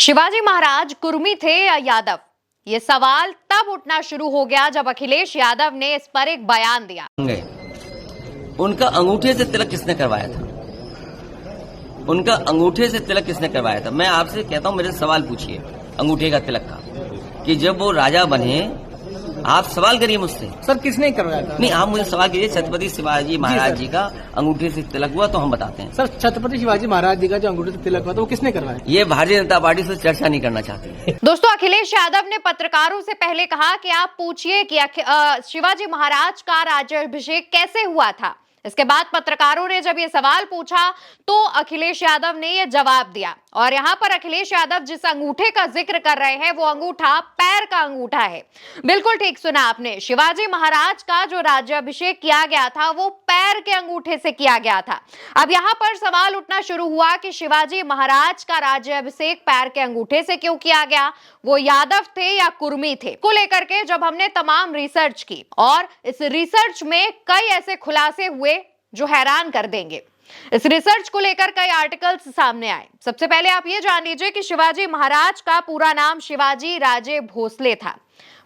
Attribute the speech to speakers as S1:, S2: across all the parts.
S1: शिवाजी महाराज कुर्मी थे या यादव? ये सवाल तब उठना शुरू हो गया जब अखिलेश यादव ने इस पर एक बयान दिया।
S2: उनका अंगूठे से तिलक किसने करवाया था? उनका अंगूठे से तिलक किसने करवाया था? मैं आपसे कहता हूं, मेरे सवाल पूछिए अंगूठे का तिलक का, कि जब वो राजा बने, आप सवाल करिए मुझसे।
S3: सर किसने करवाया था?
S2: नहीं, आप मुझे सवाल कीजिए। छत्रपति शिवाजी महाराज जी का अंगूठे से तिलक हुआ तो हम बताते हैं।
S3: सर छत्रपति शिवाजी महाराज जी का जो अंगूठे से तिलक हुआ था वो किसने करवाया?
S2: ये भारतीय जनता पार्टी से चर्चा नहीं करना चाहती।
S1: दोस्तों, अखिलेश यादव ने पत्रकारों से पहले कहा कि आप पूछिए कि शिवाजी महाराज का राज्याभिषेक कैसे हुआ था। इसके बाद पत्रकारों ने जब ये सवाल पूछा तो अखिलेश यादव ने ये जवाब दिया। और यहाँ पर अखिलेश यादव जिस अंगूठे का जिक्र कर रहे हैं वो अंगूठा पैर का अंगूठा है। बिल्कुल ठीक सुना आपने। शिवाजी महाराज का जो राज्याभिषेक किया गया था वो पैर के अंगूठे से किया गया था। अब यहाँ पर सवाल उठना शुरू हुआ कि शिवाजी महाराज का राज्याभिषेक पैर के अंगूठे से क्यों किया गया? वो यादव थे या कुर्मी थे? को लेकर के जब हमने तमाम रिसर्च की और इस रिसर्च में कई ऐसे खुलासे हुए जो हैरान कर देंगे। इस रिसर्च को लेकर कई आर्टिकल्स सामने आए। सबसे पहले आप ये जान लीजिए कि शिवाजी महाराज का पूरा नाम शिवाजी राजे भोसले था।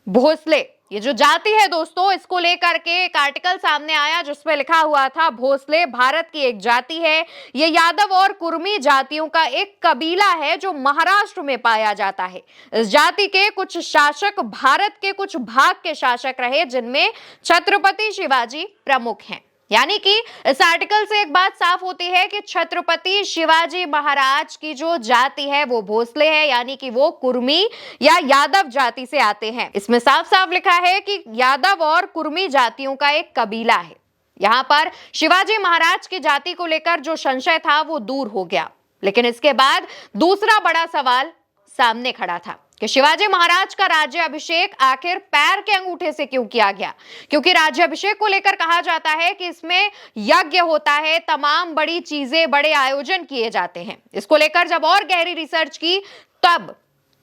S1: भोसले ये जो जाति है दोस्तों, इसको लेकर के एक आर्टिकल सामने आया जिसमें लिखा हुआ था भोसले भारत की एक जाति है। ये यादव और कुर्मी जातियों का एक कबीला है जो महाराष्ट्र में पाया जाता है। इस जाति के कुछ शासक भारत के कुछ भाग के शासक रहे जिनमें छत्रपति शिवाजी प्रमुख हैं। यानी कि इस आर्टिकल से एक बात साफ होती है कि छत्रपति शिवाजी महाराज की जो जाति है वो भोसले है, यानी कि वो कुर्मी या यादव जाति से आते हैं। इसमें साफ साफ लिखा है कि यादव और कुर्मी जातियों का एक कबीला है। यहाँ पर शिवाजी महाराज की जाति को लेकर जो संशय था वो दूर हो गया। लेकिन इसके बाद दूसरा बड़ा सवाल सामने खड़ा था कि शिवाजी महाराज का राज्याभिषेक आखिर पैर के अंगूठे से क्यों किया गया? क्योंकि राज्याभिषेक को लेकर कहा जाता है कि इसमें यज्ञ होता है, तमाम बड़ी चीजें, बड़े आयोजन किए जाते हैं। इसको लेकर जब और गहरी रिसर्च की तब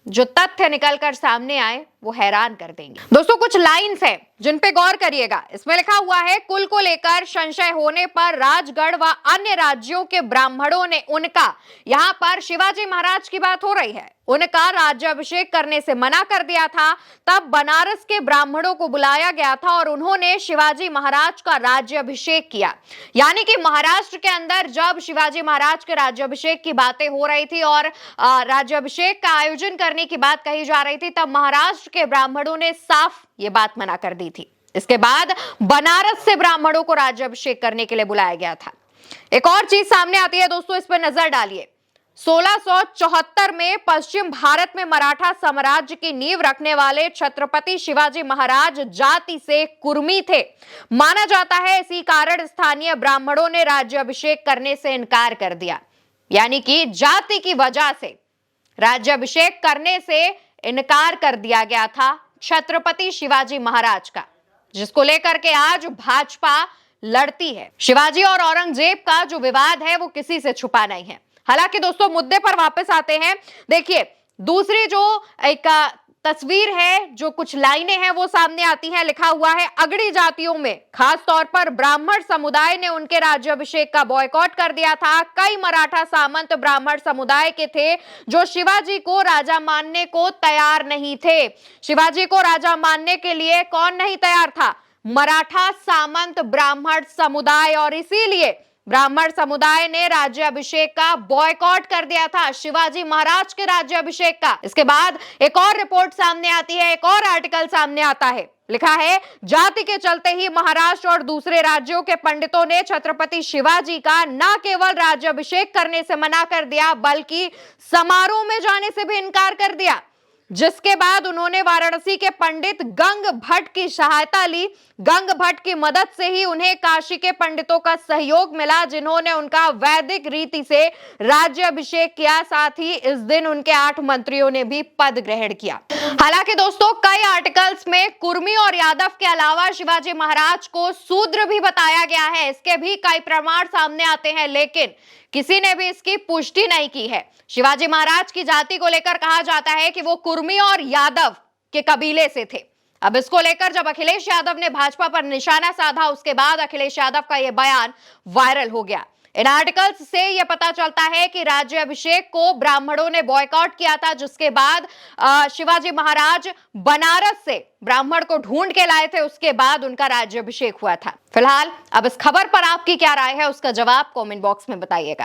S1: जो तथ्य निकलकर सामने आए वो हैरान कर देंगे। दोस्तों, कुछ लाइन्स हैं जिन पे गौर करिएगा। इसमें लिखा हुआ है, कुल को लेकर संशय होने पर राजगढ़ व अन्य राज्यों के ब्राह्मणों ने उनका, यहाँ पर शिवाजी महाराज की बात हो रही है, उनका राज्याभिषेक करने से मना कर दिया था। तब बनारस के ब्राह्मणों को बुलाया गया था और उन्होंने शिवाजी महाराज का राज्याभिषेक किया। यानी कि महाराष्ट्र के अंदर जब शिवाजी महाराज के राज्याभिषेक की बातें हो रही थी और राज्याभिषेक का आयोजन करने की बात कही जा रही थी, तब महाराष्ट्र के ब्राह्मणों ने साफ ये बात मना कर दी थी। इसके बाद बनारस से ब्राह्मणों को राज्याभिषेक करने के लिए बुलाया गया था। एक और चीज सामने आती है दोस्तों, इस पर नजर डालिए। 1674 में पश्चिम भारत में मराठा साम्राज्य की नींव रखने वाले छत्रपति शिवाजी महाराज जाति से कुर्मी थे। माना जाता है इसी कारण स्थानीय ब्राह्मणों ने राज्याभिषेक करने से इनकार कर दिया। यानी कि जाति की वजह से राज्याभिषेक करने से इनकार कर दिया गया था छत्रपति शिवाजी महाराज का, जिसको लेकर के आज भाजपा लड़ती है। शिवाजी और औरंगजेब का जो विवाद है वो किसी से छुपा नहीं है। हालांकि दोस्तों, मुद्दे पर वापस आते हैं। देखिए, दूसरी जो एक तस्वीर है, जो कुछ लाइनें हैं वो सामने आती हैं। लिखा हुआ है, अगड़ी जातियों में खास तौर पर ब्राह्मण समुदाय ने उनके राज्याभिषेक का बॉयकॉट कर दिया था। कई मराठा सामंत ब्राह्मण समुदाय के थे जो शिवाजी को राजा मानने को तैयार नहीं थे। शिवाजी को राजा मानने के लिए कौन नहीं तैयार था? मराठा सामंत ब्राह्मण समुदाय। और इसीलिए ब्राह्मण समुदाय ने राज्याभिषेक का बॉयकॉट कर दिया था, शिवाजी महाराज के राज्याभिषेक का। इसके बाद एक और रिपोर्ट सामने आती है, एक और आर्टिकल सामने आता है। लिखा है, जाति के चलते ही महाराष्ट्र और दूसरे राज्यों के पंडितों ने छत्रपति शिवाजी का न केवल राज्याभिषेक करने से मना कर दिया बल्कि समारोह में जाने से भी इनकार कर दिया। जिसके बाद उन्होंने वाराणसी के पंडित गंग भट्ट की सहायता ली। गंग भट्ट की मदद से ही उन्हें काशी के पंडितों का सहयोग मिला, जिन्होंने उनका वैदिक रीति से राज्याभिषेक किया। साथ ही इस दिन उनके 8 मंत्रियों ने भी पद ग्रहण किया। हालांकि दोस्तों, कई आर्टिकल्स में कुर्मी और यादव के अलावा शिवाजी महाराज को शूद्र भी बताया गया है। इसके भी कई प्रमाण सामने आते हैं, लेकिन किसी ने भी इसकी पुष्टि नहीं की है। शिवाजी महाराज की जाति को लेकर कहा जाता है कि वो कुर्मी और यादव के कबीले से थे। अब इसको लेकर जब अखिलेश यादव ने भाजपा पर निशाना साधा, उसके बाद अखिलेश यादव का यह बयान वायरल हो गया। इन आर्टिकल्स से यह पता चलता है कि राज्याभिषेक को ब्राह्मणों ने बॉयकॉट किया था, जिसके बाद शिवाजी महाराज बनारस से ब्राह्मण को ढूंढ के लाए थे, उसके बाद उनका राज्याभिषेक हुआ था। फिलहाल अब इस खबर पर आपकी क्या राय है, उसका जवाब कमेंट बॉक्स में बताइएगा।